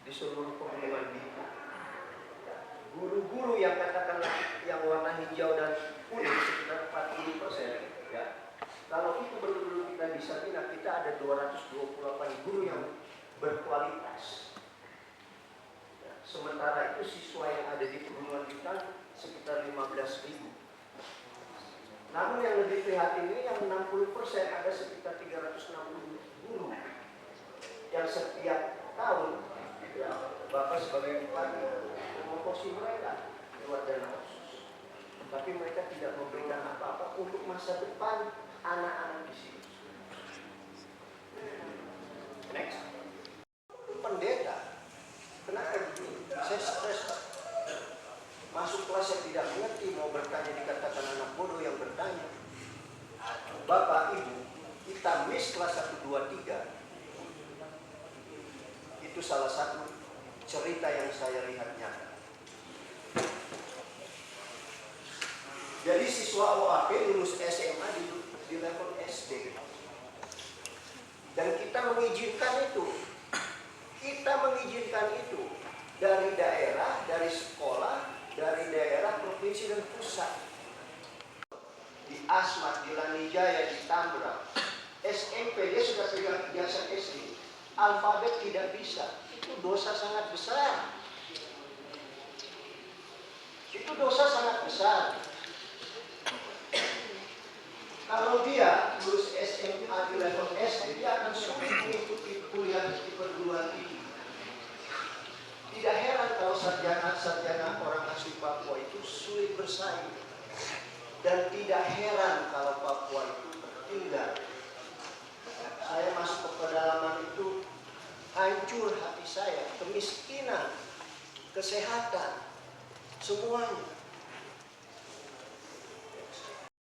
di seluruh pegunungan Biku. Guru-guru yang katakanlah yang warna hijau dan kuning sekitar 40%, ya. Kalau itu betul-betul kita bisa bina, kita ada 228 guru yang berkualitas. Ya, sementara itu siswa yang ada di pegunungan Bintang sekitar 15.000. Namun yang lebih prihatin ini yang 60% ada sekitar 360 guru yang setiap tahun, ya, Bapak sebagai bupati mempromosi mereka lewat dana khusus. Tapi mereka tidak memberikan apa-apa untuk masa depan anak-anak di sini. Next. Pendeta. Kenapa begini? Saya stres. Masuk kelas yang tidak mengerti, mau bertanya dikatakan anak bodoh yang bertanya. Bapak, Ibu, kita miss kelas 1, 2, 3. Itu salah satu cerita yang saya lihat nyata. Jadi siswa OAP lulus SMA di level SD. Dan kita mengizinkan itu. Kita mengizinkan itu dari daerah, dari sekolah, dari daerah, provinsi, dan pusat. Di Asmat, di Lanijaya, di Tangerang, SMP dia sudah pegang ijazah SD. Alfabet tidak bisa. Itu dosa sangat besar. Itu dosa sangat besar. Kalau dia lulus SMA di level SD, dia akan sulit mengikuti kuliah di perguruan tinggi. Tidak heran kalau sarjana orang asli Papua itu sulit bersaing. Dan tidak heran kalau Papua itu tertinggal. Saya masuk ke pedalaman itu, hancur hati saya, kemiskinan, kesehatan, semuanya.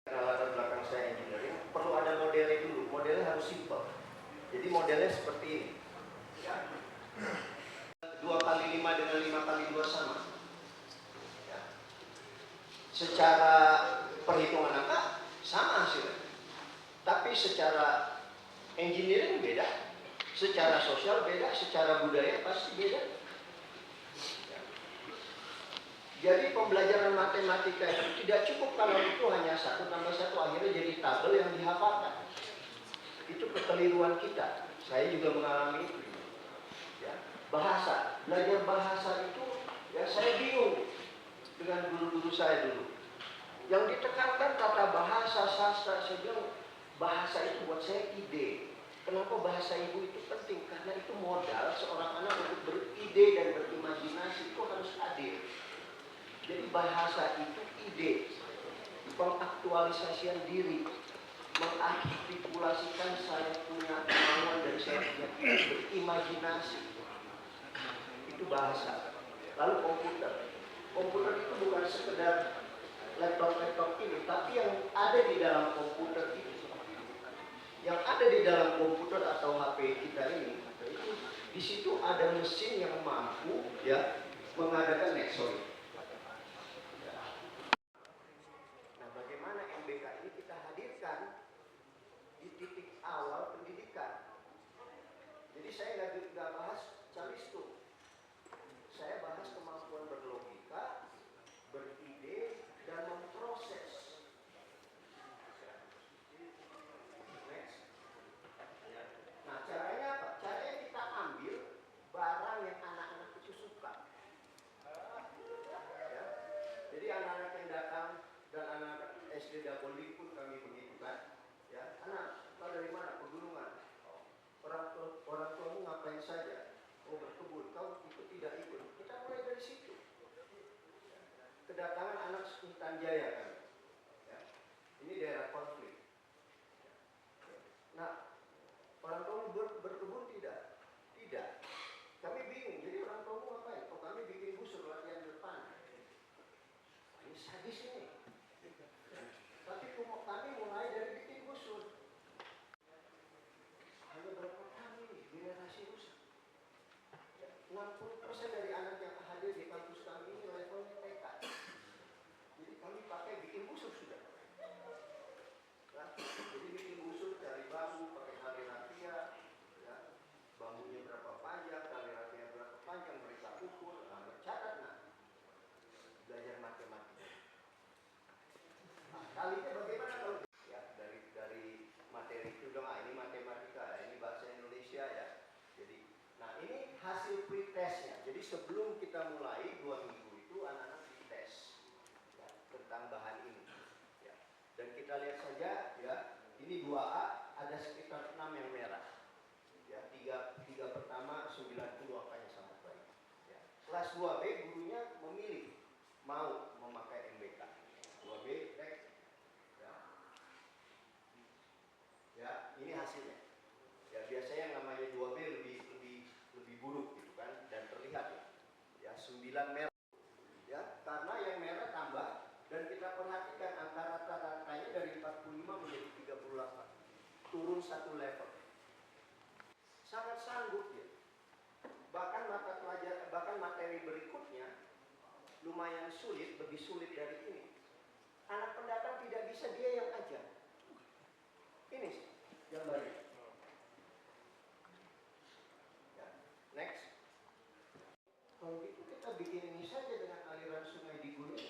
Latar belakang saya engineering, perlu ada modelnya dulu. Modelnya harus simpel. Jadi modelnya seperti ini. Ya. 2 kali 5 dengan 5 kali 2 sama. Ya. Secara perhitungan angka sama hasilnya. Tapi secara engineering beda, secara sosial beda, secara budaya pasti beda. Ya. Jadi pembelajaran matematika itu tidak cukup kalau itu hanya 1 tambah 1 akhirnya jadi tabel yang dihafalkan. Itu kekeliruan kita. Saya juga mengalami itu. Ya. Bahasa, belajar bahasa itu, ya saya bingung dengan guru-guru saya dulu. Yang ditekankan kata bahasa, sastra, saya bilang bahasa itu buat saya ide. Kenapa bahasa ibu itu penting? Karena itu modal seorang anak untuk beride dan berimajinasi itu harus hadir. Jadi bahasa itu ide, pengaktualisasian diri, mengartikulasikan saya punya kemauan dan saya punya berimajinasi. Itu bahasa. Lalu komputer. Komputer itu bukan sekedar laptop ini, tapi yang ada di dalam komputer itu. Yang ada di dalam komputer atau HP kita ini, itu di situ ada mesin yang mampu ya mengadakan sorry. Nah, bagaimana MBK ini kita hadirkan di titik awal pendidikan. Jadi saya nggak bahas calistung. Saya bahas kemampuan berlogika, beride, dan memproses. Next. Nah, caranya apa? Caranya kita ambil barang yang anak-anak itu suka. Ya. Jadi anak-anak yang datang dan anak-anak SD Dabolik pun kami begitu kan. Ya, anak, kau dari mana? Pegunungan. Orang tuamu ngapain saja? Oh, berkebun. Kau ikut tidak ikut? Kita mulai dari situ. Kedatangan anak Intan Jaya kan. Ya. Ini daerah konflik. Nah, orang tuamu berkebun tidak? Tidak. Kami bingung. Jadi orang tuamu ngapain? Oh, kami bikin busur latihan depan. Ini sadis ini. Tapi kami mulai dari bikin busur. Hanya berapa kali generasi rusak. 60% dari anak yang hadir di kampus kami ini levelnya TK. Jadi kami pakai bikin busur sudah. Nah, jadi bikin busur cari bambu pakai tali rafia, ya. Bambunya berapa panjang, tali rafia berapa panjang, sebelum kita mulai 2 minggu itu anak-anak dites ya, tentang bahan ini. Ya. Dan kita lihat saja ya, ini 2A ada sekitar 6 yang merah. Ya, 3 pertama 90 angkanya sangat baik. Ya. Kelas 2B gurunya memilih mau memakai MBK. 2B next. Ya, ini hasilnya. Ya, biasanya yang namanya 2B lebih buruk gitu kan, dan terlihat ya. Ya, 9 merah. Ya, karena yang merah tambah dan kita perhatikan angka rata-ratanya dari 45 menjadi 38. Turun 1 level. Sangat sanggup ya. Bahkan materi berikutnya lumayan sulit, lebih sulit dari ini. Anak pendatang tidak bisa, dia yang ajar. Ini gambarnya. Ya, next. Kalau gitu kita bikin ini saja dengan aliran sungai di gunung.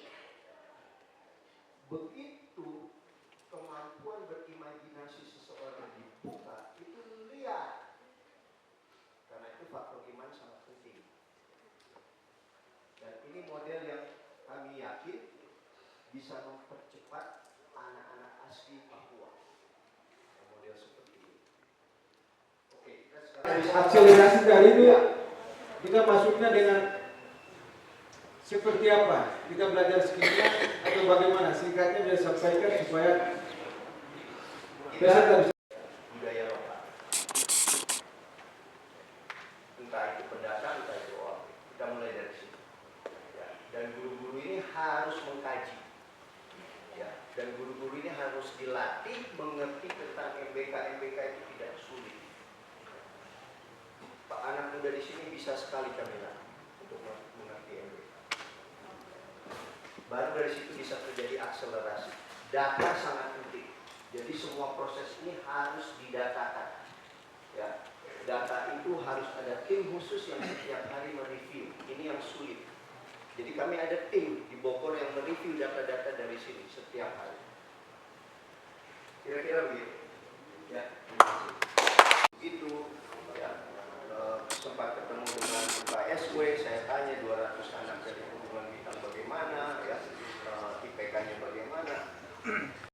Begitu kemampuan berimajinasi seseorang dibuka, itu liar. Karena itu faktor iman sangat penting. Dan ini model yang kami yakin bisa mempercepat anak-anak asli Papua. Model seperti ini. Oke, kita sekarang akselerasi tadi itu kita masuknya dengan seperti apa? Kita belajar skillnya atau bagaimana? Singkatnya bisa sampaikan supaya peserta bisa. Budaya lokal. Entah itu pendatang, entah itu orang. Kita mulai dari sini. Ya. Dan guru-guru ini harus mengkaji. Ya. Dan guru-guru ini harus dilatih mengerti tentang MBK. MBK itu tidak sulit. Pak anak muda di sini bisa sekali kami latih untuk mengerti MBK. Baru dari situ bisa terjadi akselerasi. Data sangat penting. Jadi semua proses ini harus didatakan. Ya, data itu harus ada tim khusus yang setiap hari mereview. Ini yang sulit. Jadi kami ada tim di Bogor yang mereview data-data dari sini setiap hari. Kira-kira begitu. Ya.